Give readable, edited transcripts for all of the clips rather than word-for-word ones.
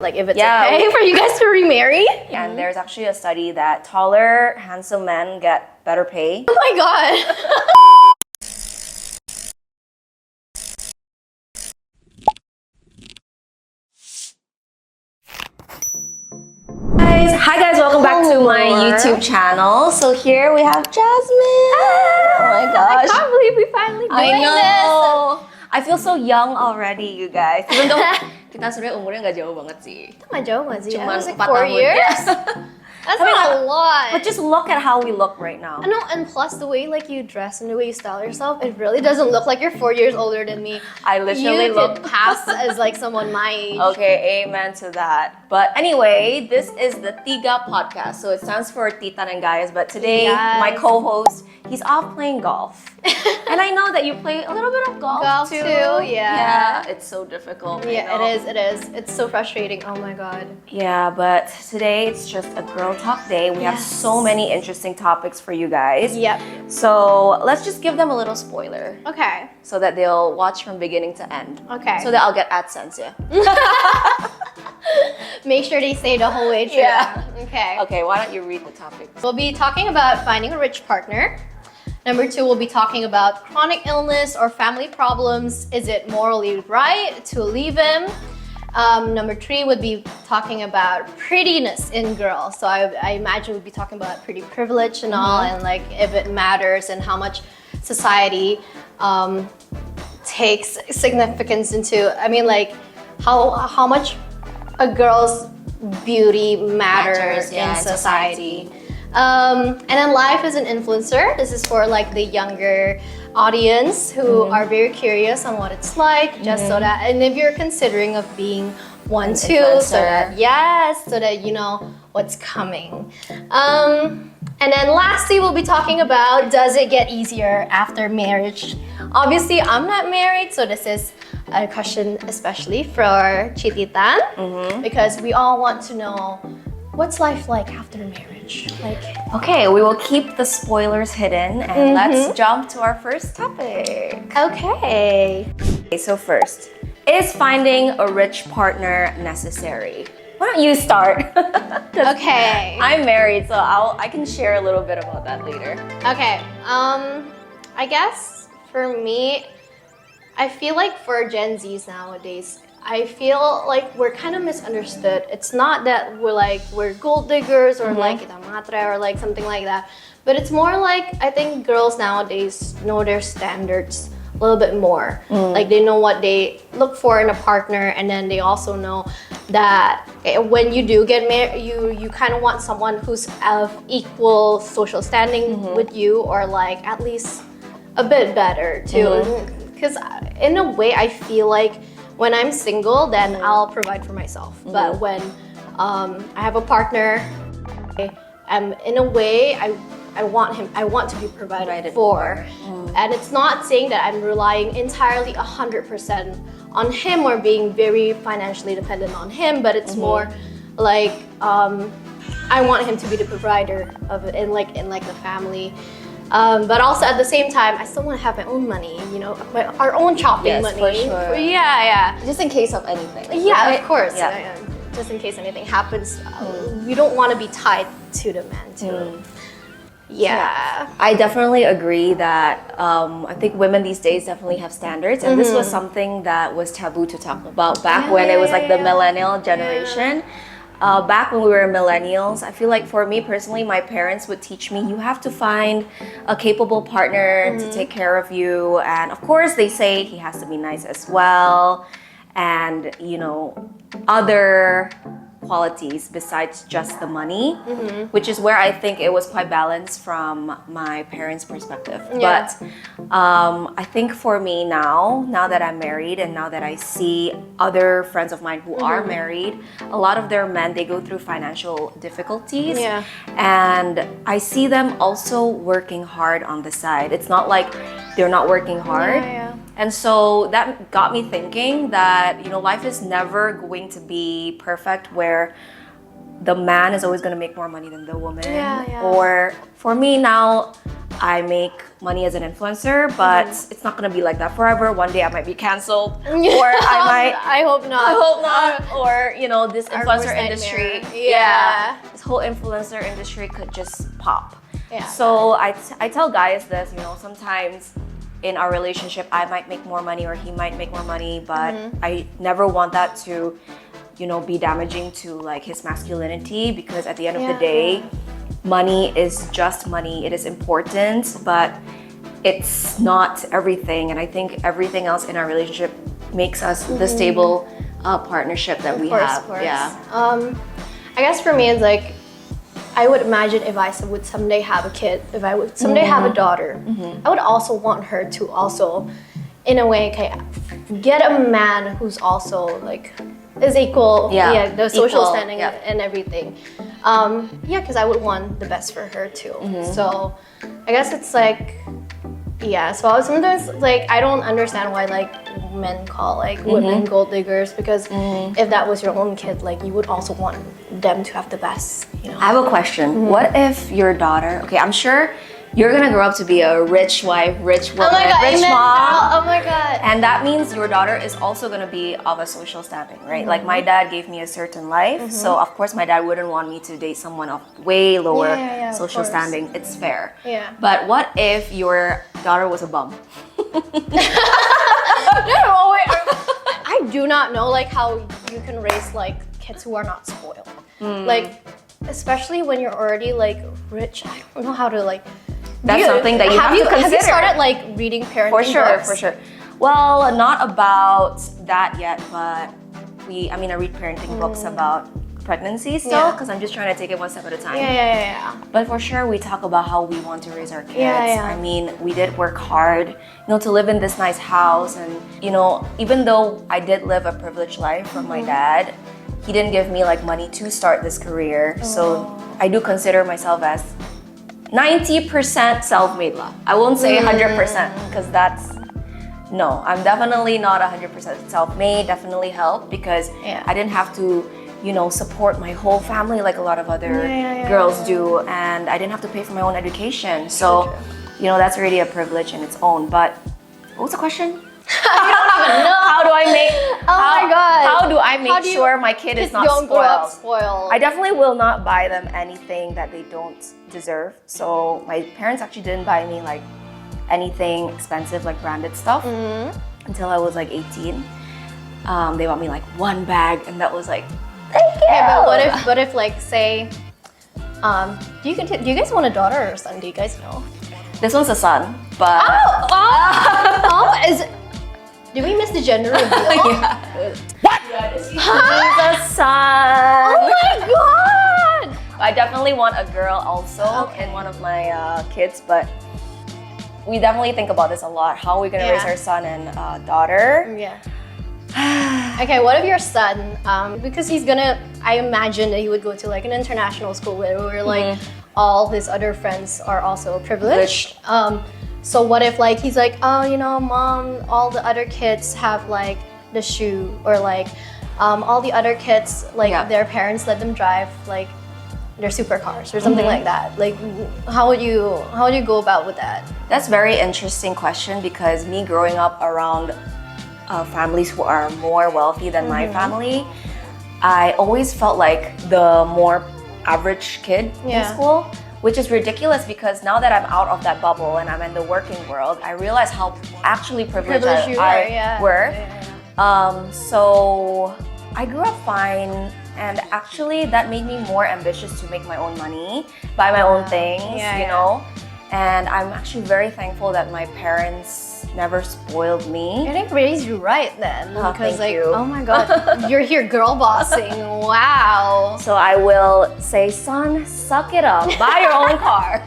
Like if it's okay for you guys to remarry. Yeah, and there's actually a study that taller, handsome men get better pay. Oh my god. Hi guys, welcome back to my YouTube channel. So here we have Jasmine. Oh my gosh. I can't believe we finally doing this. I feel so young already, you guys. Even though kita sebenarnya umurnya nggak jauh banget sih. Nggak jauh nggak sih? Cuman like 4 4 tahun. years? Yeah. That's not a lot. But just look at how we look right now. No, and plus the way like you dress and the way you style yourself, it really doesn't look like you're 4 years older than me. I literally look pass as like someone my age. Okay, amen to that. But anyway, this is the Tiga podcast. So it stands for Tita and Gaius. But today, my co-host, he's off playing golf. And I know that you play a little bit of golf too. Yeah. It's so difficult. Yeah, it is. It's so frustrating. Oh my god. Yeah, but today it's just a girl talk day. We have so many interesting topics for you guys. Yep. So let's just give them a little spoiler. Okay. So that they'll watch from beginning to end. Okay. So that I'll get AdSense, yeah. Make sure they say the whole way through. Yeah. Okay. Okay, why don't you read the topic? We'll be talking about finding a rich partner. Number 2, we'll be talking about chronic illness or family problems. Is it morally right to leave him? Number 3 would be talking about prettiness in girls. So I imagine we'd be talking about pretty privilege and all, and like if it matters and how much society takes significance into. I mean, like how much a girl's beauty matters in society. And then life as an influencer. This is for like the younger audience who are very curious on what it's like, just so that, and if you're considering of being one too, so that you know what's coming. And then lastly, we'll be talking about, does it get easier after marriage? Obviously, I'm not married, so this is a question especially for Chititan, because we all want to know, what's life like after marriage? Like, okay, we will keep the spoilers hidden and let's jump to our first topic. Okay. So first, is finding a rich partner necessary? Why don't you start? Okay. I'm married, so I can share a little bit about that later. Okay. I guess for me, I feel like for Gen Zs nowadays, I feel like we're kind of misunderstood. It's not that we're gold diggers or like matre or like something like that, but it's more like I think girls nowadays know their standards a little bit more. Like they know what they look for in a partner, and then they also know that when you do get married, you kind of want someone who's of equal social standing with you, or like at least a bit better too. Because in a way, I feel like when I'm single, then I'll provide for myself. But when I have a partner, in a way, I want to be provided for. And it's not saying that I'm relying entirely 100% on him or being very financially dependent on him, but it's more like I want him to be the provider of it in like the family. But also at the same time, I still want to have my own money, you know, our own shopping money. For sure. Yeah. Just in case of anything. Yeah, right? of course. Yeah. Just in case anything happens, we don't want to be tied to the man too. Yeah. I definitely agree that I think women these days definitely have standards, and this was something that was taboo to talk about back when it was like the millennial generation. Back when we were millennials, I feel like for me personally, my parents would teach me, you have to find a capable partner to take care of you. And of course, they say he has to be nice as well. And, you know, other qualities besides just the money, which is where I think it was quite balanced from my parents' perspective. But I think for me now that I'm married and now that I see other friends of mine who are married, a lot of their men, they go through financial difficulties. And I see them also working hard on the side. It's not like they're not working hard. And so that got me thinking that, you know, life is never going to be perfect where the man is always going to make more money than the woman. Or for me now, I make money as an influencer, but it's not gonna be like that forever. One day I might be canceled, or I might. I hope not. I hope not. Or this influencer industry. Yeah. This whole influencer industry could just pop. Yeah. So I tell guys this, sometimes in our relationship, I might make more money or he might make more money, but I never want that to, be damaging to like his masculinity, because at the end of the day, money is just money. It is important, but it's not everything. And I think everything else in our relationship makes us the stable partnership that we have. Of course. Yeah. I guess for me, it's like, I would imagine if I would someday have a kid, if I would someday have a daughter, I would also want her to also, in a way, get a man who's also like, is equal, the social standing and everything. Because I would want the best for her too. So I guess it's like, so sometimes like I don't understand why like men call like women gold diggers, because if that was your own kid, like you would also want them to have the best, I have a question. What if your daughter, I'm sure you're gonna grow up to be a rich wife, rich woman, rich mom. Oh my god. And that means your daughter is also gonna be of a social standing, right? Like my dad gave me a certain life, so of course my dad wouldn't want me to date someone of way lower social standing. It's fair. Yeah. But what if your daughter was a bum? No, wait. I do not know like how you can raise like kids who are not spoiled. Like, especially when you're already like rich. I don't know how to like. That's something that you have to consider. Have you started like reading parenting books? For sure. Well, not about that yet, but I read parenting books about pregnancy still, because I'm just trying to take it one step at a time. Yeah. But for sure, we talk about how we want to raise our kids. I mean, we did work hard, to live in this nice house, and even though I did live a privileged life from my dad, he didn't give me like money to start this career. So I do consider myself as 90% self-made lah. I won't say 100%, because I'm definitely not 100% self-made, definitely helped, because I didn't have to, support my whole family like a lot of other girls do, and I didn't have to pay for my own education. So, that's already a privilege in its own. But what was the question? I don't even know. How do I make? my god! How do I make sure my kid is not don't grow up spoiled? spoiled? I definitely will not buy them anything that they don't deserve. So my parents actually didn't buy me like anything expensive, like branded stuff, until I was like 18. They bought me like one bag, and that was like, thank you. Yeah, but what if like say, do you guys want a daughter or a son? Do you guys know? This one's a son, but did we miss the gender reveal? What? He's a son. Oh my god! I definitely want a girl also in one of my kids, but we definitely think about this a lot. How are we gonna raise our son and daughter? Yeah. Okay, what if your son, because he's gonna, I imagine that he would go to like an international school where like all his other friends are also privileged. So what if like he's like, oh, mom, all the other kids have like the shoe, or like all the other kids like their parents let them drive like their supercars or something like that. Like how would you go about with that? That's a very interesting question, because me growing up around families who are more wealthy than my family, I always felt like the more average kid in school, which is ridiculous, because now that I'm out of that bubble and I'm in the working world, I realize how actually privileged I were. So I grew up fine, and actually that made me more ambitious to make my own money, buy my own things, And I'm actually very thankful that my parents never spoiled me. I think raised you right then. Oh, because thank you. Oh my god, you're here girl bossing. Wow. So I will say, son, suck it up. Buy your own car.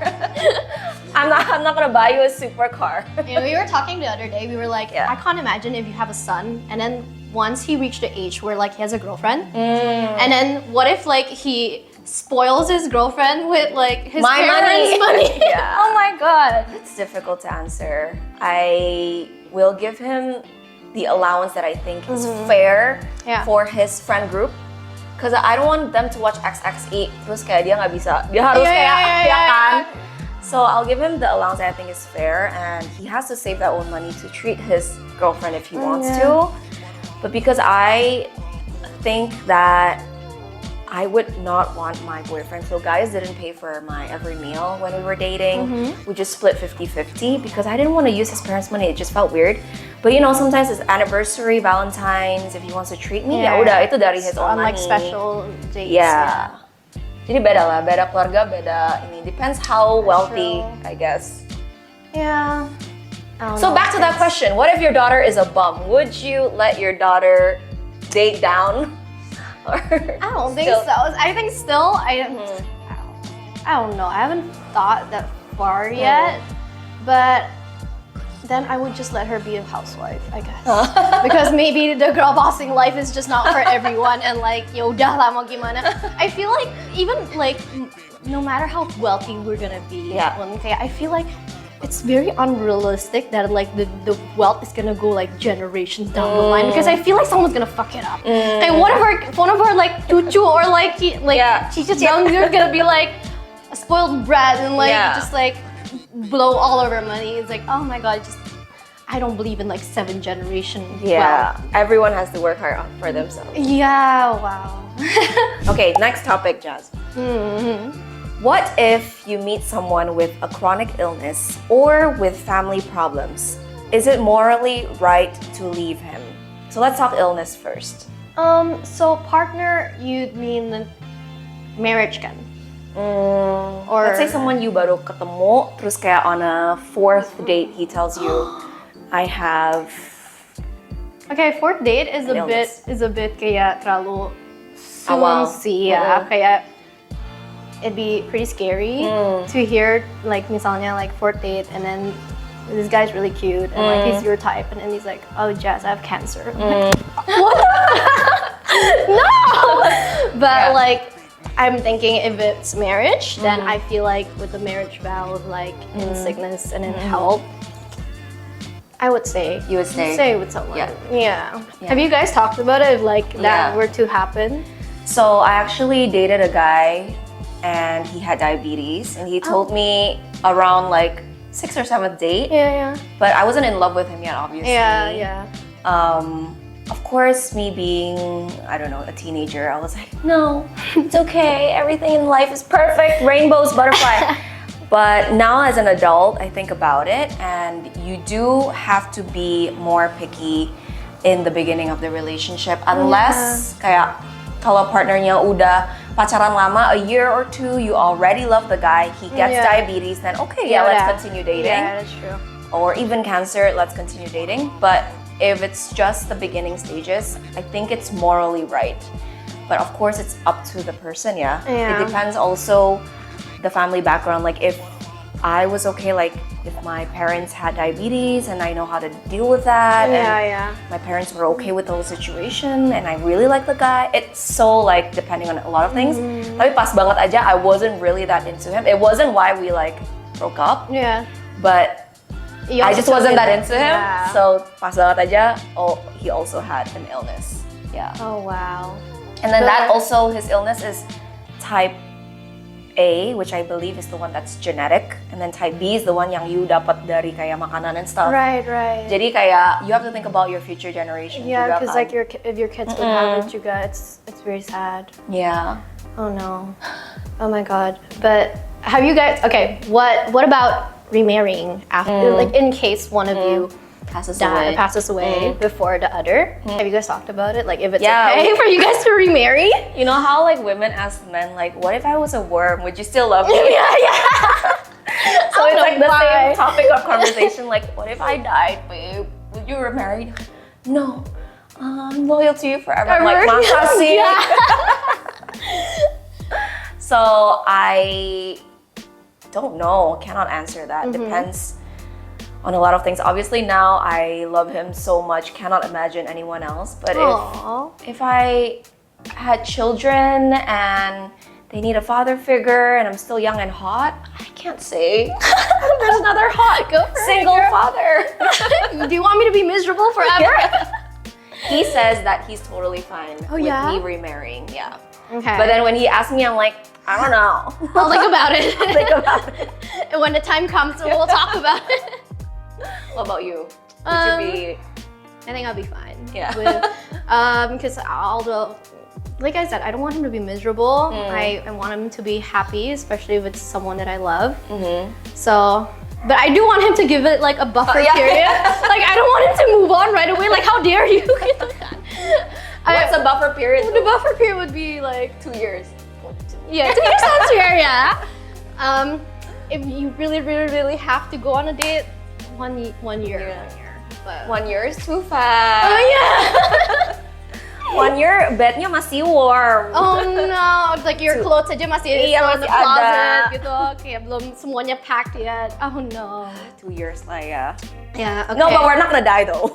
I'm not gonna buy you a supercar. We were talking the other day. We were like, I can't imagine if you have a son, and then once he reached the age where like he has a girlfriend, and then what if like he spoils his girlfriend with like his parents' money? Yeah. Oh my god. It's difficult to answer. I will give him the allowance that I think is fair for his friend group. Because I don't want them to watch XX eat terus kayak dia nggak bisa. Dia harus kayak ya kan. So I'll give him the allowance that I think is fair, and he has to save that own money to treat his girlfriend if he wants to. But because I think that I would not want my boyfriend, so Gaius didn't pay for my every meal when we were dating. We just split 50-50 because I didn't want to use his parents' money. It just felt weird. But you know, sometimes it's anniversary, Valentine's, if he wants to treat me, ya udah itu dari his own on money. like special dates. Yeah. Jadi beda lah, beda keluarga, beda ini. Depends how wealthy, I guess. Yeah. So back to that question, what if your daughter is a bum? Would you let your daughter date down? Or I don't think so. I think still, I don't know. I haven't thought that far yet, but then I would just let her be a housewife, I guess. Because maybe the girl bossing life is just not for everyone, and like, yaudah lah mau gimana. I feel like even like, no matter how wealthy we're gonna be, I feel like it's very unrealistic that like the wealth is gonna go like generations down the line, because I feel like someone's gonna fuck it up. And one of our like cucu or like she's young, you're gonna be like a spoiled brat and like just like blow all of our money. It's like, oh my god, I don't believe in like 7th generation wealth. Everyone has to work hard for themselves. Yeah, wow. Okay, next topic, Jazz. What if you meet someone with a chronic illness or with family problems? Is it morally right to leave him? So let's talk illness first. So partner, you mean marriage kan? Or let's say someone you baru ketemu, terus kayak on a 4th date he tells you, I have. Okay, 4th date is a bit kayak terlalu soon sih ya. Kayak it'd be pretty scary to hear like misalnya like 4th date and then this guy's really cute and like he's your type and then he's like, oh Jazz, I have cancer. I'm like, what? No! But like, I'm thinking if it's marriage, then I feel like with the marriage vow, like in sickness and in health, I would say. You would stay? Stay with someone. Yeah. Have you guys talked about it if like that were to happen? So I actually dated a guy and he had diabetes and he told me around like 6th or 7th date. But I wasn't in love with him yet, obviously. Of course, me being, I don't know, a teenager, I was like, no, it's okay. Everything in life is perfect. Rainbows, butterfly. But now as an adult, I think about it, and you do have to be more picky in the beginning of the relationship. Unless kayak kalau partnernya udah pacaran lama, a year or 2, you already love the guy, he gets diabetes, then okay, let's continue dating. Yeah, that's true. Or even cancer, let's continue dating. But if it's just the beginning stages, I think it's morally right. But of course, it's up to the person, It depends also the family background. Like if I was okay, like if my parents had diabetes and I know how to deal with that, and my parents were okay with the whole situation, and I really like the guy. It's so like depending on a lot of things. Tapi pas banget aja, I wasn't really that into him. It wasn't why we like broke up. But I just wasn't that into him. So pas banget aja, he also had an illness. Oh wow. And then that also, his illness is type A, which I believe is the one that's genetic, and then type B is the one yang you dapat dari kayak makanan and stuff. Right. Jadi kayak you have to think about your future generation. Yeah, because like if your kids would have it juga, it's very sad. Yeah. Oh no. Oh my god. But have you guys? Okay. What about remarrying after, like in case one of you passes away before the other? Have you guys talked about it? Like if it's okay for you guys to remarry? You know how like women ask men like, what if I was a worm? Would you still love me? So it's like the same topic of conversation. Like, what if I died, babe? Would you remarry? No. I'm loyal to you forever. I'm like, makasih. So I don't know, cannot answer that. Depends on a lot of things. Obviously now I love him so much, cannot imagine anyone else. But if I had children and they need a father figure and I'm still young and hot, I can't say. There's another hot single father. Do you want me to be miserable forever? He says that he's totally fine with me remarrying. Okay. But then when he asked me, I'm like, I don't know. I'll think about it. Think about it. And when the time comes, we'll talk about it. What about you? Would you be? I think I'll be fine. Yeah. Because although, like I said, I don't want him to be miserable. I want him to be happy, especially with someone that I love. So, but I do want him to give it like a buffer period. Like I don't want him to move on right away. Like how dare you? What's a buffer period? The buffer period would be like 2 years. Yeah, 2 years sounds fair. Yeah. If you really have to go on a date, one year. But 1 year is too fast. oh yeah. 1 year, bednya masih warm. Oh no, like your clothes aja masih Iya, still in the masih ada. closet gitu. Kayak belum semuanya packed yet. Oh no. 2 years lah ya. Yeah. Okay. No, but we're not gonna die though.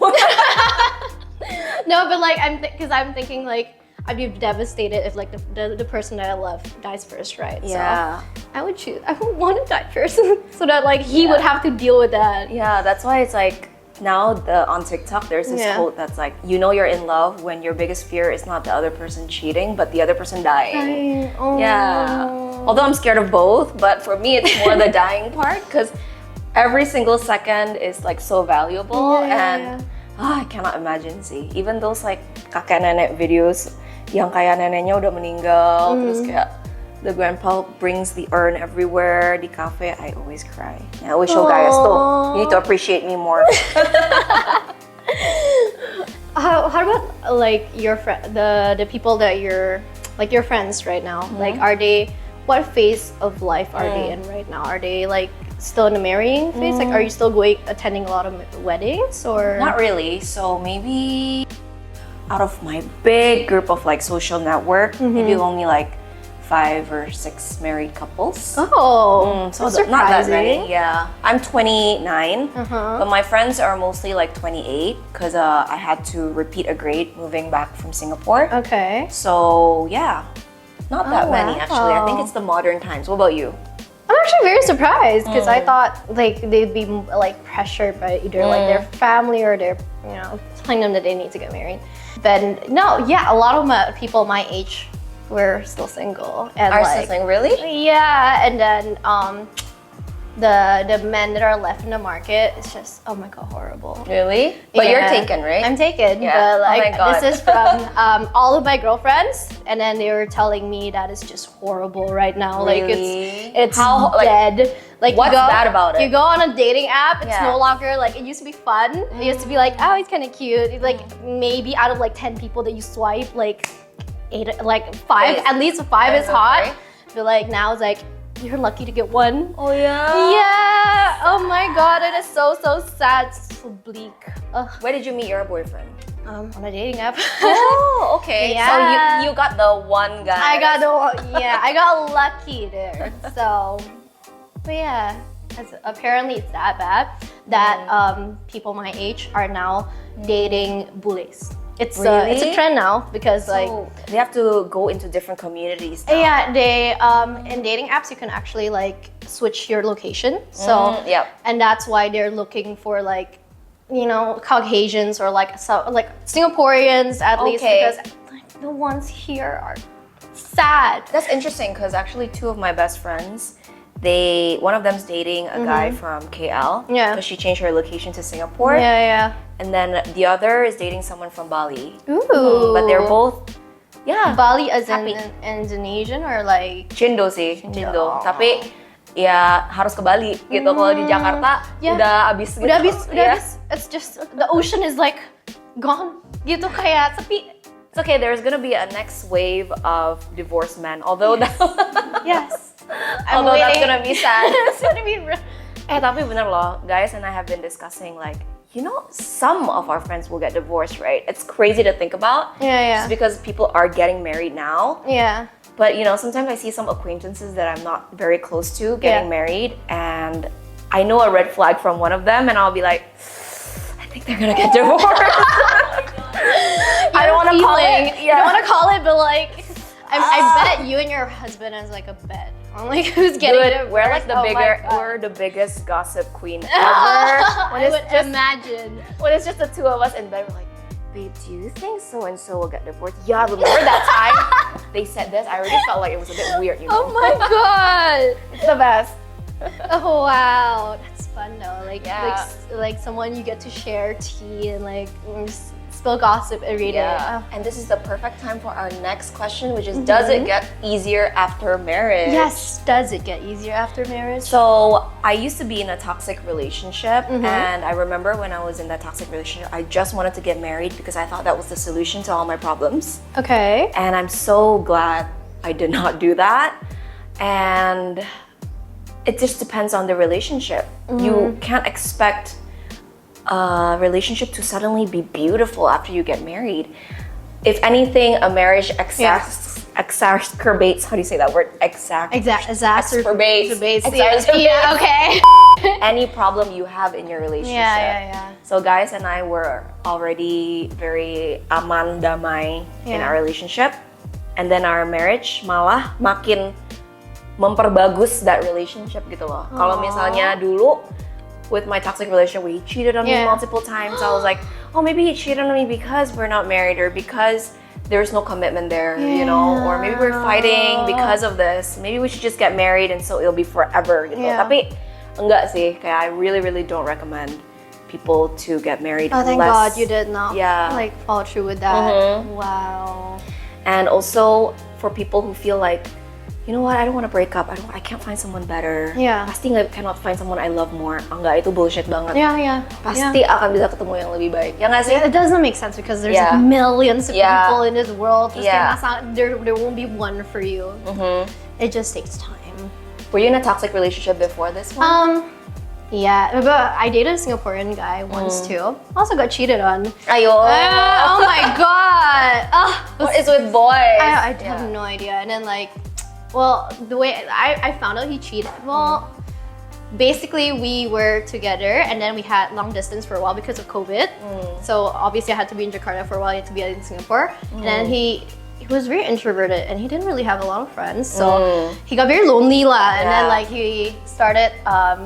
No, but like because I'm thinking like I'd be devastated if like the person that I love dies first, right? Yeah. So I would want to die first so that like he would have to deal with that. Yeah, that's why it's like now on TikTok there's this quote that's like, you know you're in love when your biggest fear is not the other person cheating, but the other person dying. Oh. Yeah. Although I'm scared of both, but for me it's more the dying part because every single second is like so valuable and I cannot imagine sih. Even those like kakek nenek videos yang kayak neneknya udah meninggal terus kayak the grandpa brings the urn everywhere di cafe, I always cry. I always show Gaius too. You need to appreciate me more. How about like your the people that you're like your friends right now? Like are they what phase of life are they in right now? Are they like still in the marrying phase? Like are you still attending a lot of weddings or Not really. So maybe out of my big group of like social network, maybe only like 5 or 6 married couples. Oh, So that's not that surprising. many. Yeah, I'm 29, but my friends are mostly like 28 because I had to repeat a grade moving back from Singapore. Okay. So yeah, not that Oh, many actually. I think wow. it's the modern times. What about you? I'm actually very surprised because I thought like they'd be like pressured by either like their family or their telling them that they need to get married. But no, yeah, a lot of people my age were still single and Are like still really? yeah, and then the men that are left in the market, it's just oh my god, horrible. Really? But you're Yeah. taken, right? I'm taken, Yeah. but Oh my like God. this is from all of my girlfriends, and then they were telling me that it's just horrible right now. Like Really? it's How, like, dead. Like what's bad about it? You go on a dating app, it's Yeah. no longer like it used to be fun. It used to be like oh, it's kind of cute. It's like maybe out of like 10 people that you swipe, like 5, Wait, at least 5 is okay. hot. But like now it's like you're lucky to get one. Oh yeah. Yeah. Oh my god, it is so sad, so bleak. Ugh. Where did you meet your boyfriend? On a dating app. Oh, okay. Yeah. So you got the one guy. I got lucky there. So, but yeah, apparently it's that bad that people my age are now dating bules. It's Really? a trend now because like So they have to go into different communities now. yeah, they in dating apps you can actually like switch your location. So Yep. and that's why they're looking for like Caucasians or like Singaporeans at least Okay. because like the ones here are sad. That's interesting because actually 2 of my best friends, one of them's dating a guy from KL. Yeah. Because she changed her location to Singapore. Yeah. And then the other is dating someone from Bali. Ooh. But they're both, Bali as happy. in Indonesian or like Cindo sih, Cindo. Cindo. Tapi ya harus ke Bali gitu. Kalau di Jakarta Yeah. udah abis gitu. udah habis. Yeah. It's just the ocean is like gone gitu kayak sepi. It's okay, there's gonna be a next wave of divorced men. Although Yes. although that's gonna be sad. It's gonna be real. Tapi bener loh, guys and I have been discussing like, some of our friends will get divorced, right? It's crazy to think about. Yeah. Just because people are getting married now. Yeah. But sometimes I see some acquaintances that I'm not very close to getting married, and I know a red flag from one of them, and I'll be like, I think they're gonna get divorced. I don't want to call it. You don't want to call it, but like, I bet you and your husband is like a bet on like who's getting it. We're like Oh my God. we're the biggest gossip queen ever. I would imagine. When it's just the 2 of us in bed, we're like, babe, do you think so and so will get divorced? Yeah, remember that time they said this, I already felt like it was a bit weird, you know? Oh my god! It's the best. Oh wow, that's fun though. Like, Yeah. like someone you get to share tea and like spill gossip every day. Yeah. And this is the perfect time for our next question, which is, does it get easier after marriage? Yes, does it get easier after marriage? So I used to be in a toxic relationship, and I remember when I was in that toxic relationship, I just wanted to get married because I thought that was the solution to all my problems. Okay. And I'm so glad I did not do that. And it just depends on the relationship. You can't expect a relationship to suddenly be beautiful after you get married. If anything, a marriage exacerbates, how do you say that word? Exacerbates. Yeah, okay. Any problem you have in your relationship. Yeah. So Gaius and I were already very aman damai in our relationship. And then our marriage malah makin memperbagus that relationship gitu loh. Kalau misalnya dulu with my toxic relationship, he cheated on me multiple times. I was like, oh, maybe he cheated on me because we're not married or because there's no commitment there, you know? Or maybe we're fighting because of this. Maybe we should just get married and so it'll be forever gitu. Tapi enggak sih, kayak I really, really don't recommend people to get married. Oh, thank God you did not like follow through with that. Wow. And also for people who feel like, you know what, I don't want to break up. I can't find someone better. Pasti cannot find someone I love more. Enggak, itu bullshit banget. Pasti akan bisa ketemu yang lebih baik. Ya nggak sih? It doesn't make sense because there's like millions of people in this world. Terus kayak there won't be one for you. It just takes time. Were you in a toxic relationship before this one? Yeah, but I dated a Singaporean guy once too. Also got cheated on. Ayo. Oh my god. What is with boys? I have no idea. And then like, well, the way I found out he cheated, well, basically we were together and then we had long distance for a while because of COVID. So obviously I had to be in Jakarta for a while, I had to be in Singapore. And then he was very introverted and he didn't really have a lot of friends. So he got very lonely lah. And then like he started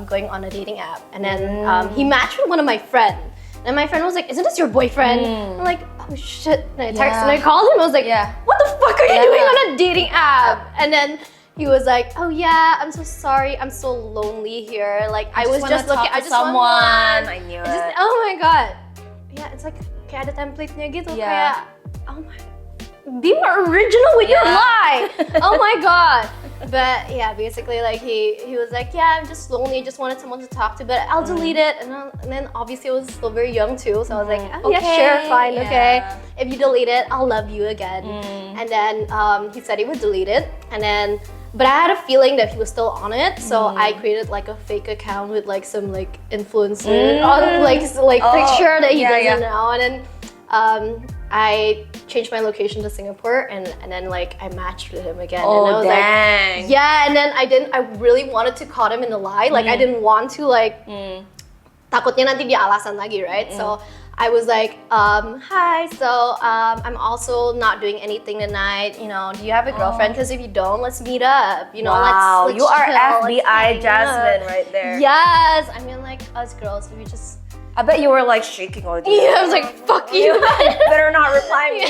going on a dating app. And then he matched with one of my friends. And my friend was like, isn't this your boyfriend? I'm like, oh shit. And I texted and I called him. I was like, what the fuck are you doing on a dating app? And then he was like, oh yeah, I'm so sorry. I'm so lonely here. Like I was just looking, I just someone. I knew it. just, oh my god. Yeah, it's like kayak ada template-nya gitu. Kayak, oh my, be more original with your lie. Oh my god. But yeah, basically like he was like, yeah, I'm just lonely, I just wanted someone to talk to, but I'll delete it. And then obviously I was still very young too, so I was like, oh, yeah, sure, fine, okay. If you delete it, I'll love you again. And then he said he would delete it, and then but I had a feeling that he was still on it, so I created like a fake account with like some like influencer on like picture that he doesn't know, and then I changed my location to Singapore and then like I matched with him again. Oh, and I was dang. like, yeah, and then I really wanted to caught him in the lie. Like I didn't want to like takutnya nanti dia alasan lagi, right? So I was like, hi, so I'm also not doing anything tonight. You know, do you have a girlfriend? Because if you don't, let's meet up. You know, let's you are chill, FBI Jasmine right there. Yes, I mean like us girls, we just. I bet you were like shaking all the time. Yeah, I was like, fuck you. Better not reply me.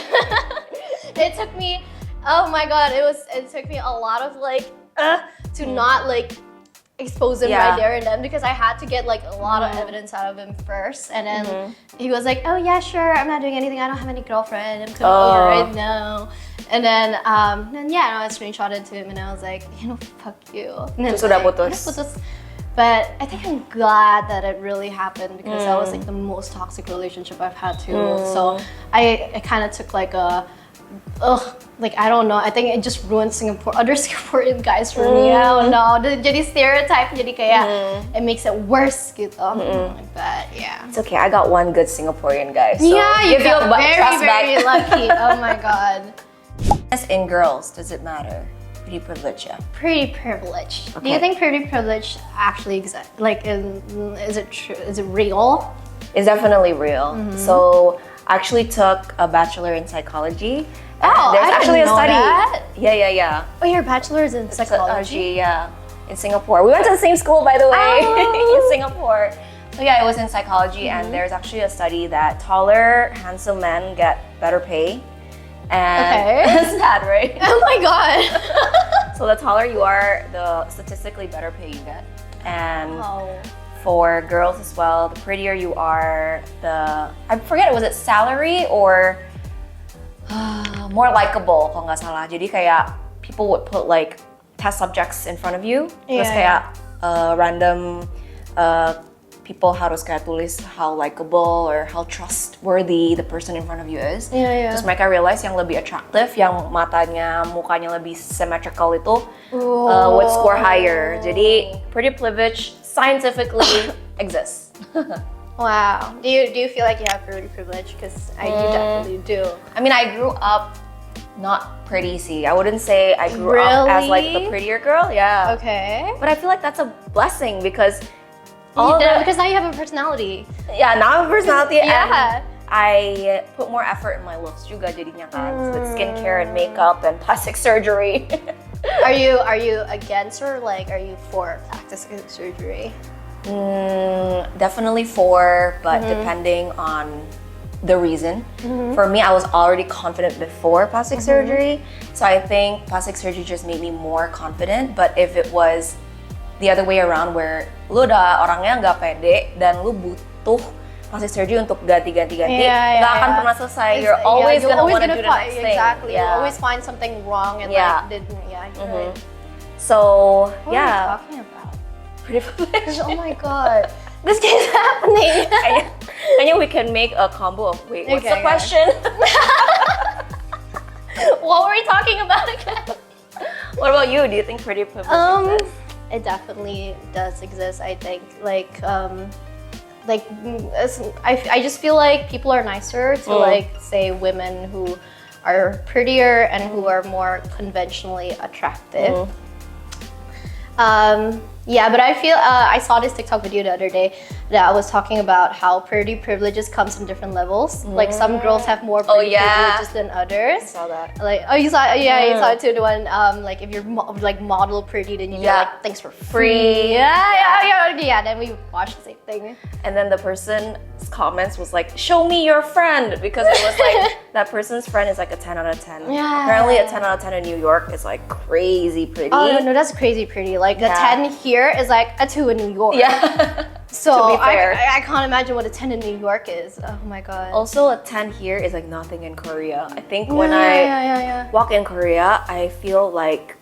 It took me, oh my god, it took me a lot of like, to not like expose him right there and then because I had to get like a lot of evidence out of him first. And then he was like, oh yeah, sure, I'm not doing anything. I don't have any girlfriend. I'm coming over right now. And then I screenshotted to him and I was like, you know, fuck you. And then Sudah putus. But I think I'm glad that it really happened because that was like the most toxic relationship I've had too. So I kind of took like a, like I don't know. I think it just ruined other Singaporean guys for me. I don't know. Jadi stereotype, jadi kayak it makes it worse gitu. Like that, yeah. It's okay. I got one good Singaporean guy. So yeah, you got very, very lucky. Oh my god. As in girls, does it matter? Pretty privilege, yeah. Pretty privilege. Okay. Do you think pretty privilege actually exists? Like, is it true? Is it real? It's definitely real. So I actually took a bachelor in psychology. Oh, there's I actually didn't a study. know that. Yeah. Oh, your bachelor's in psychology? Yeah, in Singapore. We went to the same school, by the way, in Singapore. So yeah, it was in psychology, and there's actually a study that taller, handsome men get better pay. And Okay. sad, right? Oh my god. So the taller you are, the statistically better pay you get. And for girls as well, the prettier you are, I forget, was it salary or more likable kalau nggak salah. Jadi kayak people would put like test subjects in front of you, terus kayak random people harus kayak tulis how likable or how trustworthy the person in front of you is. Terus mereka realize yang lebih attractive, yang mukanya lebih symmetrical itu would score higher. Jadi pretty privilege scientifically exists. Wow. Do you feel like you have pretty privilege? Because I do definitely do. I mean, I grew up not pretty. See, I wouldn't say I grew up as like the prettier girl. Yeah. Okay. But I feel like that's a blessing because because now you have a personality. Yeah, now I have a personality. Yeah. And I put more effort in my looks juga jadinya kan, with skincare and makeup and plastic surgery. Are you against or like are you for plastic surgery? Definitely for, but depending on the reason. For me, I was already confident before plastic surgery, so I think plastic surgery just made me more confident. But if it was the other way around, where lu udah orangnya nggak pede dan lu butuh plastic surgery untuk ganti-ganti, nggak akan pernah selesai. You're always gonna want to do the next thing. Exactly. Yeah. You always find something wrong and right. So What are you talking about? pretty privilege. Oh my god, this keeps happening. Kayaknya we can make a combo of wait. What's the question? What were we talking about again? What about you? Do you think pretty privilege exists? It definitely does exist. I think I just feel like people are nicer to like say women who are prettier and who are more conventionally attractive. Yeah, but I feel I saw this TikTok video the other day that was talking about how pretty privileges comes in different levels. Like some girls have more pretty privileges than others. I saw that. Like you saw you saw it too. The one like if you're like model pretty, then you get like things for free. Yeah. Then we watched the same thing. And then the person's comments was like, "Show me your friend," because it was like that person's friend is like a 10 out of 10. Yeah. Apparently, a 10 out of 10 in New York is like crazy pretty. Oh no, that's crazy pretty. Like the 10 here is like a 2 in New York. Yeah. So To be fair. I can't imagine what a 10 in New York is. Oh my god. Also, a 10 here is like nothing in Korea. I think when I walk in Korea, I feel like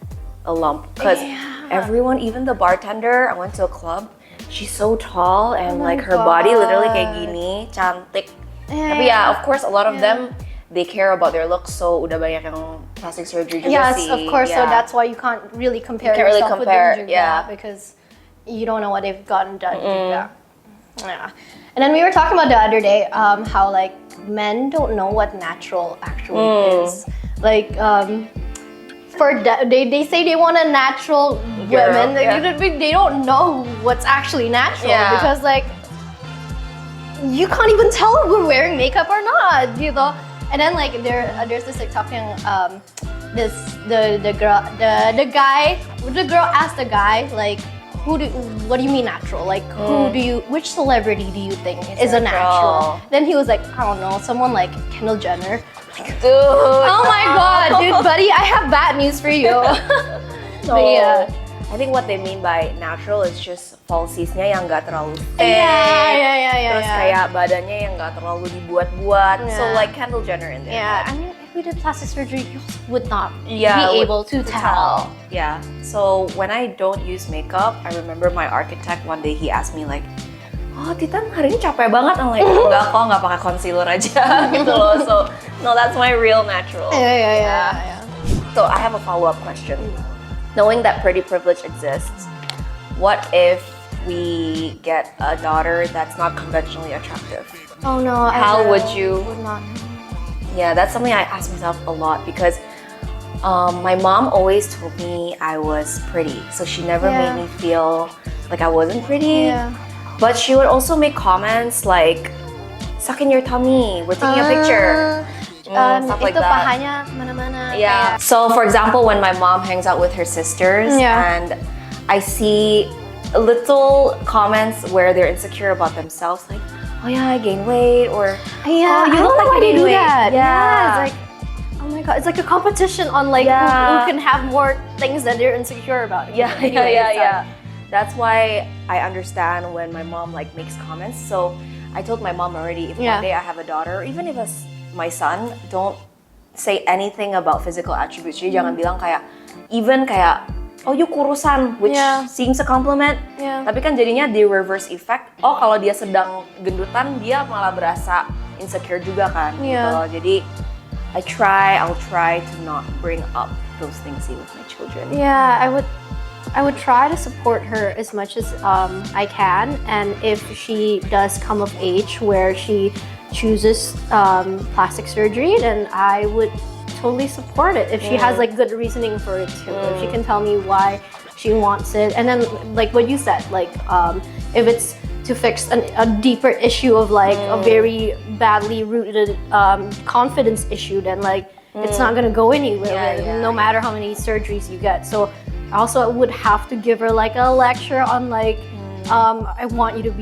a lump because everyone, even the bartender, I went to a club, she's so tall and like her body literally kayak gini, cantik. Tapi yeah, of course, a lot of them, they care about their looks, so udah banyak yang plastic surgery juga sih. Yes, of course. So that's why you can't really compare yourself with them juga, because you don't know what they've gotten done. Yeah. And then we were talking about the other day how like men don't know what natural actually is. Like they say they want a natural woman. They don't know what's actually natural because like you can't even tell if we're wearing makeup or not, you know. And then like there's this like talking the girl asked the guy like, what do you mean natural? Like which celebrity do you think is a natural? Then he was like, I don't know, someone like Kendall Jenner. Dude. Oh my god, dude, buddy, I have bad news for you. But yeah. I think what they mean by natural is just falsiesnya yang nggak terlalu thick. Terus kayak badannya yang nggak terlalu dibuat-buat. So like Kendall Jenner in there. Yeah, I mean, if we did plastic surgery, you would not be would able to tell. Yeah. So when I don't use makeup, I remember my architect one day he asked me like, "Oh, Titan hari ini capek banget." I'm like, enggak kok, nggak pakai concealer aja gitu loh. So no, that's my real natural. Yeah. So I have a follow-up question. Knowing that pretty privilege exists, what if we get a daughter that's not conventionally attractive? Oh no. How would you? Would not. Yeah, that's something I ask myself a lot because my mom always told me I was pretty, so she never made me feel like I wasn't pretty. Yeah. But she would also make comments like, "Suck in your tummy, we're taking a picture." Stuff like itu that. pahanya kemana-mana. Yeah. So for example, when my mom hangs out with her sisters and I see little comments where they're insecure about themselves, like, "Oh yeah, I gained weight," or Yeah, "Oh, you I look don't know like why you they gained do weight." that. Yeah. It's like, oh my my god, it's like a competition on like who can have more things that they're insecure about. Yeah. That's why I understand when my mom like makes comments. So I told my mom already, if one day I have a daughter, or even if it's my son, don't say anything about physical attributes. Jadi jangan bilang kayak, even kayak, oh you kurusan, which seems a compliment. Tapi kan jadinya the reverse effect. Oh kalau dia sedang gendutan, dia malah berasa insecure juga kan. Gitu. Jadi I'll try to not bring up those things with my children. Yeah, I would try to support her as much as I can, and if she does come of age where she chooses plastic surgery, then I would totally support it if she has like good reasoning for it too. If she can tell me why she wants it, and then like what you said, like if it's to fix a deeper issue of like a very badly rooted confidence issue, then like it's not gonna go anywhere no matter how many surgeries you get. So also would have to give her like a lecture on like I want you to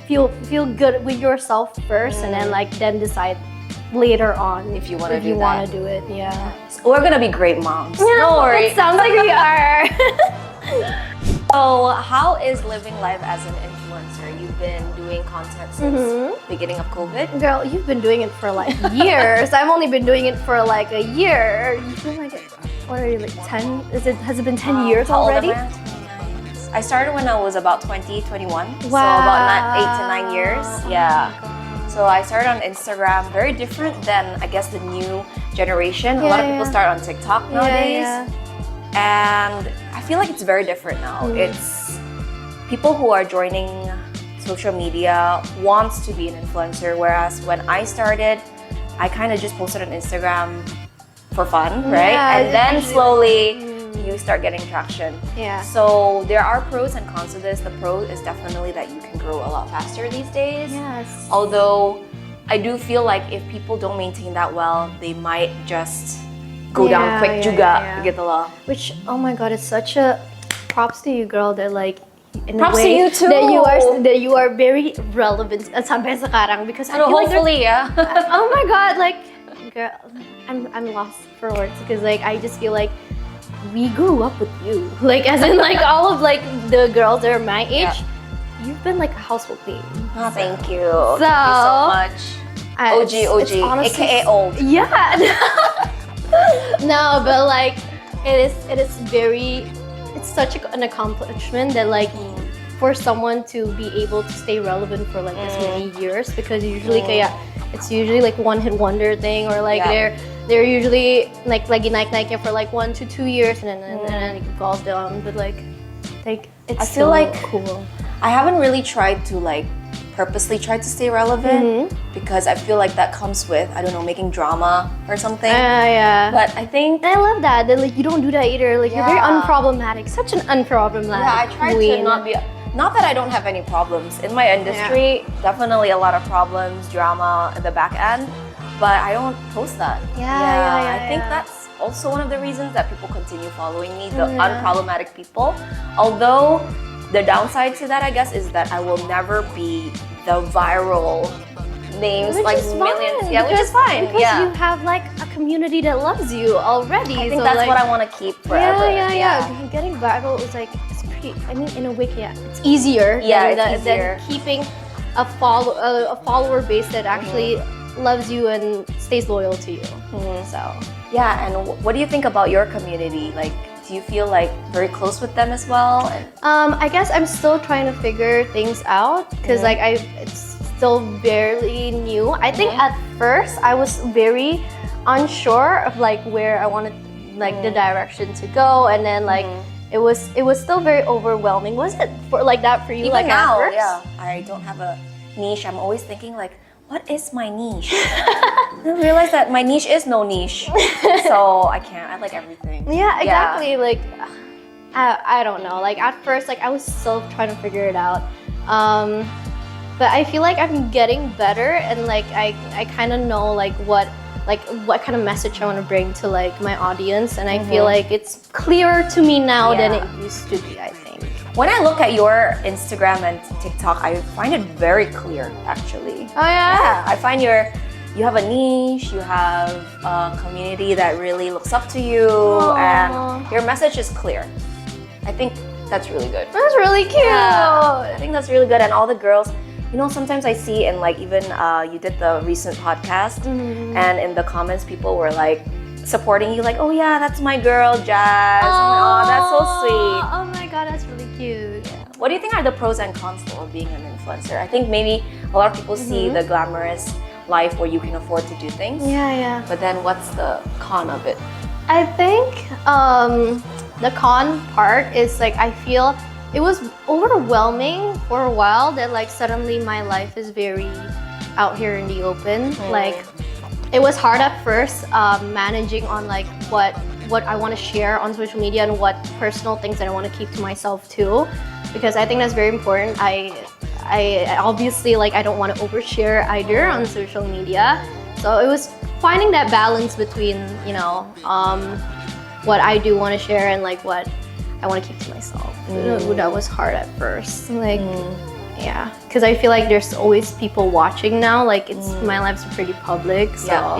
feel good with yourself first, and then then decide later on if you want to do it. Yeah, we're gonna be great moms. No worry. It sounds like we are. So how is living life as an influencer? You've been doing content since beginning of COVID. Girl, you've been doing it for like years. I've only been doing it for like a year. You feel like what are you, like 10? Has it been 10 years already? How old am I? I started when I was about 20, 21. Wow. So about 8 to 9 years. Yeah. So I started on Instagram, very different than I guess the new generation. A lot of people start on TikTok nowadays. And I feel like it's very different now. It's people who are joining social media wants to be an influencer, whereas when I started, I kind of just posted on Instagram for fun, right? And then slowly you start getting traction. So there are pros and cons to this. The pro is definitely that you can grow a lot faster these days. Although I do feel like if people don't maintain that well, they might just go down quick juga gitu loh. Which, oh my god, it's such a props to you, girl. They're like in props a way to you too. That you are very relevant sampai sekarang, because I feel hopefully like oh my god, like girl, I'm lost for words, because like I just feel like we grew up with you, like as in like all of like the girls that are my age. You've been like a household name. Oh, thank you. So, thank you so much. OG, honestly, aka old. Yeah. No, but like it is very, it's such an accomplishment that like for someone to be able to stay relevant for like this many years, because usually it's usually like one hit wonder thing, or like they're usually like naik for like 1 to 2 years and then it falls down. But like it's I feel like cool. I haven't really tried to like purposely try to stay relevant because I feel like that comes with, I don't know, making drama or something. But I think I love that like you don't do that either. Like you're very unproblematic, such an unproblematic. I try to not be. Not that I don't have any problems in my industry. Definitely a lot of problems, drama at the back end, but I don't post that. I think that's also one of the reasons that people continue following me, the unproblematic people. Although the downside to that, I guess, is that I will never be the viral names, which like is millions. Fine, which is fine. Because you have like a community that loves you already. I think so that's like, what I want to keep forever. Getting viral is like, it's pretty, I mean, in a way, it's easier. Than keeping a follower base that actually loves you and stays loyal to you. So and what do you think about your community? Like, do you feel like very close with them as well? I guess I'm still trying to figure things out, because like it's still very new. I think at first I was very unsure of like where I wanted like the direction to go, and then like it was still very overwhelming. Was it for like that for you? Even like now, at first? I don't have a niche. I'm always thinking like, what is my niche? I realized that my niche is no niche, so I can't. I like everything. Yeah, exactly. Like, I don't know. Like at first, like I was still trying to figure it out. But I feel like I'm getting better, and like I kind of know like what kind of message I want to bring to like my audience, and I feel like it's clearer to me now than it used to be, I think. When I look at your Instagram and TikTok, I find it very clear, actually. Oh yeah? I find your you have a niche, you have a community that really looks up to you, and your message is clear. I think that's really good. That's really cute. Yeah, I think that's really good. And all the girls, you know, sometimes I see in like even you did the recent podcast, and in the comments people were like supporting you, like, oh yeah, that's my girl, Jazz. Oh, that's so sweet. Oh my god, that's really cute. What do you think are the pros and cons though of being an influencer? I think maybe a lot of people see the glamorous life where you can afford to do things. Yeah. But then what's the con of it? I think the con part is like I feel it was overwhelming for a while that like suddenly my life is very out here in the open. Like it was hard at first managing on like what I want to share on social media and what personal things that I want to keep to myself too, because I think that's very important. I obviously like I don't want to overshare either on social media, so it was finding that balance between, you know, what I do want to share and like what I want to keep to myself. That was hard at first, like yeah, because I feel like there's always people watching now. Like it's my life's pretty public, so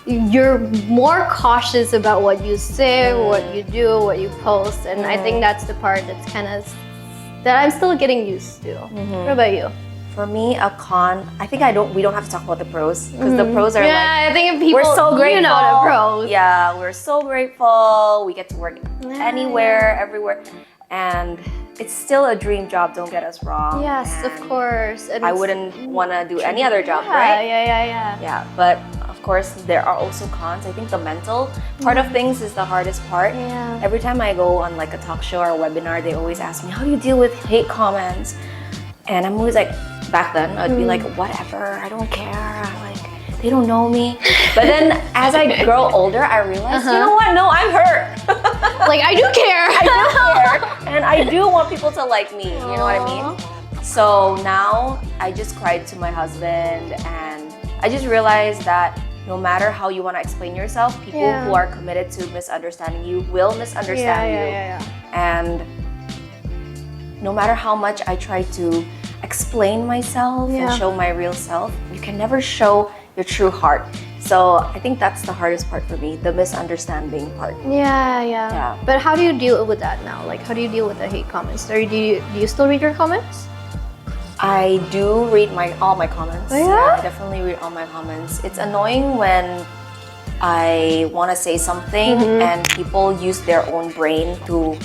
you're more cautious about what you say, what you do, what you post, and I think that's the part that's kind of that I'm still getting used to. What about you? For me, a con, I think we don't have to talk about the pros, because the pros are I think if people, we're so grateful. You know the pros. Yeah, we're so grateful. We get to work anywhere, everywhere. And it's still a dream job, don't get us wrong. Yes, and of course. And I wouldn't want to do any other job, right? Yeah, but of course, there are also cons. I think the mental part of things is the hardest part. Yeah. Every time I go on like a talk show or a webinar, they always ask me, how do you deal with hate comments? And I'm always like, back then, I'd be like, whatever, I don't care. Like, they don't know me. But then as I grow older, I realize, you know what? No, I'm hurt. Like, I do care. I do care. And I do want people to like me. You know what I mean? So now I just cried to my husband, and I just realized that no matter how you want to explain yourself, people who are committed to misunderstanding you will misunderstand you. And no matter how much I try to explain myself and show my real self, you can never show your true heart. So I think that's the hardest part for me, the misunderstanding part. Yeah. But how do you deal with that now? Like, how do you deal with the hate comments? Or do you still read your comments? I do read all my comments. Oh, yeah? I definitely read all my comments. It's annoying when I want to say something and people use their own brain to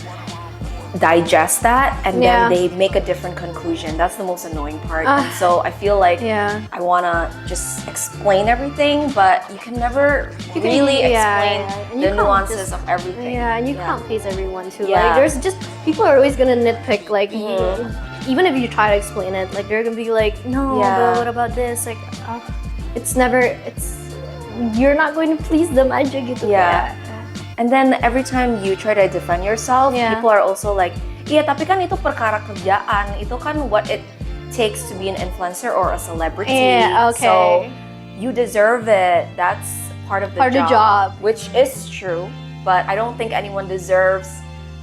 digest that, and then they make a different conclusion. That's the most annoying part. And so I feel like I want to just explain everything, but you can never really explain the nuances of everything. And you can't please everyone too. Like, there's just, people are always gonna nitpick, like, even if you try to explain it, like, they're gonna be like, no, but what about this? Like, you're not going to please them aja gitu. And then every time you try to defend yourself, people are also like, iya tapi kan itu perkara kerjaan, itu kan what it takes to be an influencer or a celebrity. So you deserve it. That's part of the job, which is true. But I don't think anyone deserves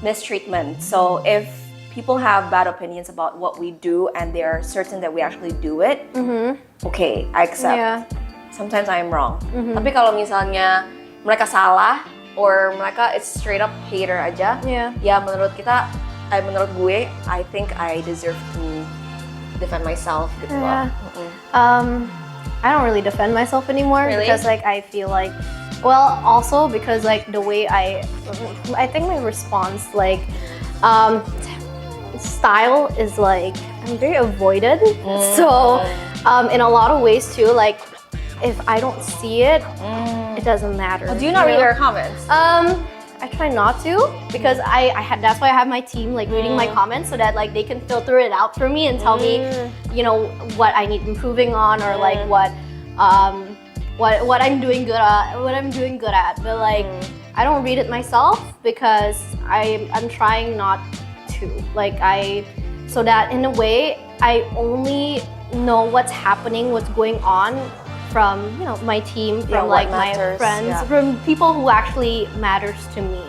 mistreatment. So if people have bad opinions about what we do and they are certain that we actually do it, okay, I accept. Sometimes I'm wrong. Tapi kalau misalnya mereka salah, or mereka it's straight up hater aja, ya menurut gue, I think I deserve to defend myself gitu loh. I don't really defend myself anymore because like I feel like, well, also because like the way I think my response, like style is like, I'm very avoidant. So in a lot of ways too, like if I don't see it, it doesn't matter. Do you not read your comments? I try not to, because that's why I have my team like reading my comments, so that like they can filter it out for me and tell me, you know, what I need improving on, or like what I'm doing good at. But like I don't read it myself because I'm trying not to. Like so that in a way I only know what's happening, what's going on from, you know, my team, from like my friends, from people who actually matters to me.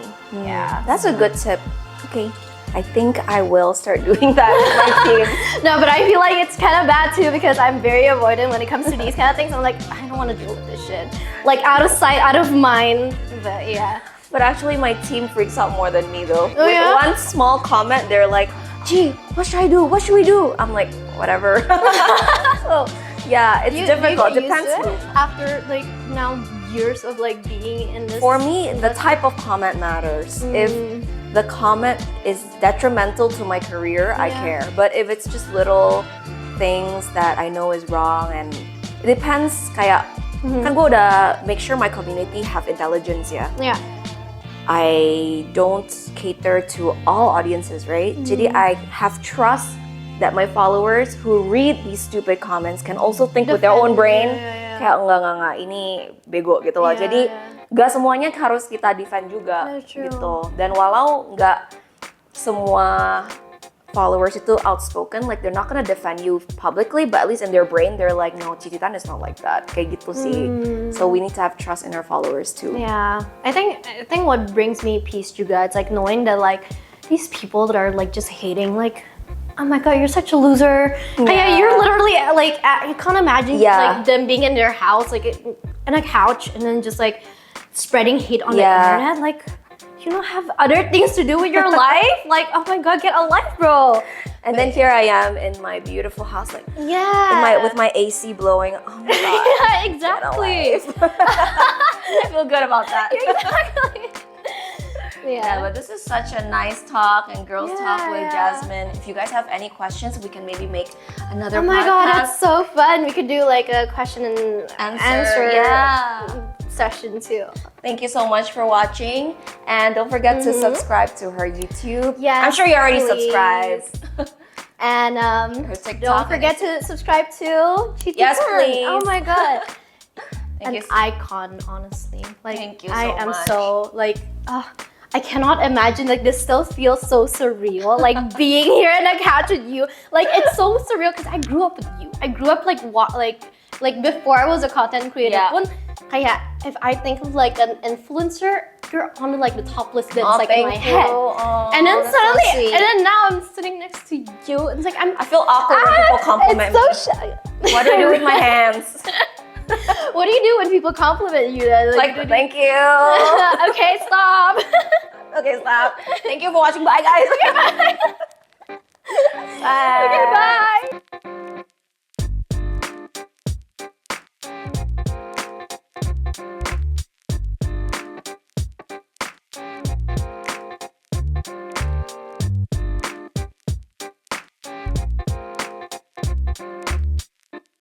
That's a good tip. Okay. I think I will start doing that with my team. No, but I feel like it's kind of bad too because I'm very avoidant when it comes to these kind of things. I'm like, I don't want to deal with this shit. Like out of sight, out of mind. But yeah. But actually, my team freaks out more than me though. Oh, With yeah? one small comment, they're like, "Gee, what should I do? What should we do?" I'm like, whatever. So yeah, it's difficult. You get Depends. used to it after like now years of like being in this. For me, the type of comment matters. If the comment is detrimental to my career, I care. But if it's just little things that I know is wrong, and it depends. Kayak kan gue udah make sure my community have intelligence ya. Yeah. I don't cater to all audiences, right? Jadi I have trust that my followers who read these stupid comments can also think with their own brain. Kayak enggak, ini bego gitu loh. Jadi gak semuanya harus kita defend juga gitu. Dan walau nggak semua followers itu outspoken, like they're not gonna defend you publicly, but at least in their brain they're like, no, Cicitan is not like that. Kayak gitu sih. So we need to have trust in our followers too. Yeah, I think what brings me peace juga, it's like knowing that like these people that are like just hating, like, oh my god, you're such a loser. Yeah, you're literally like, you can't imagine like them being in their house, like in a couch, and then just like spreading hate on the internet. Like, you don't have other things to do with your life? Like, oh my god, get a life, bro. And then here I am in my beautiful house, like with my AC blowing. Oh my god. Yeah, exactly. I feel good about that. Exactly. Yeah, but this is such a nice talk and girls talk with Jasmine. If you guys have any questions, we can maybe make another podcast. Oh my god, that's so fun. We could do like a question and answer session too. Thank you so much for watching, and don't forget to subscribe to her YouTube. Yes, I'm sure you already subscribed. And her TikTok, don't forget to subscribe to Tionghoa-Indonesia. Yes, please. Oh my god. Thank An icon, honestly. Like, thank you so I am much. so like, I cannot imagine, like, this still feels so surreal, like being here in a couch with you. Like, it's so surreal because I grew up with you. I grew up like before I was a content creator. Kaya, if I think of like an influencer, you're on like the top list that's like in my head. And then suddenly, and then now I'm sitting next to you. And it's like I feel awkward when people compliment me. It's so shy. What do I do with my hands? What do you do when people compliment you? Like thank you. Okay, stop. Okay, stop. Thank you for watching. Bye, guys. Okay, bye. Okay, bye.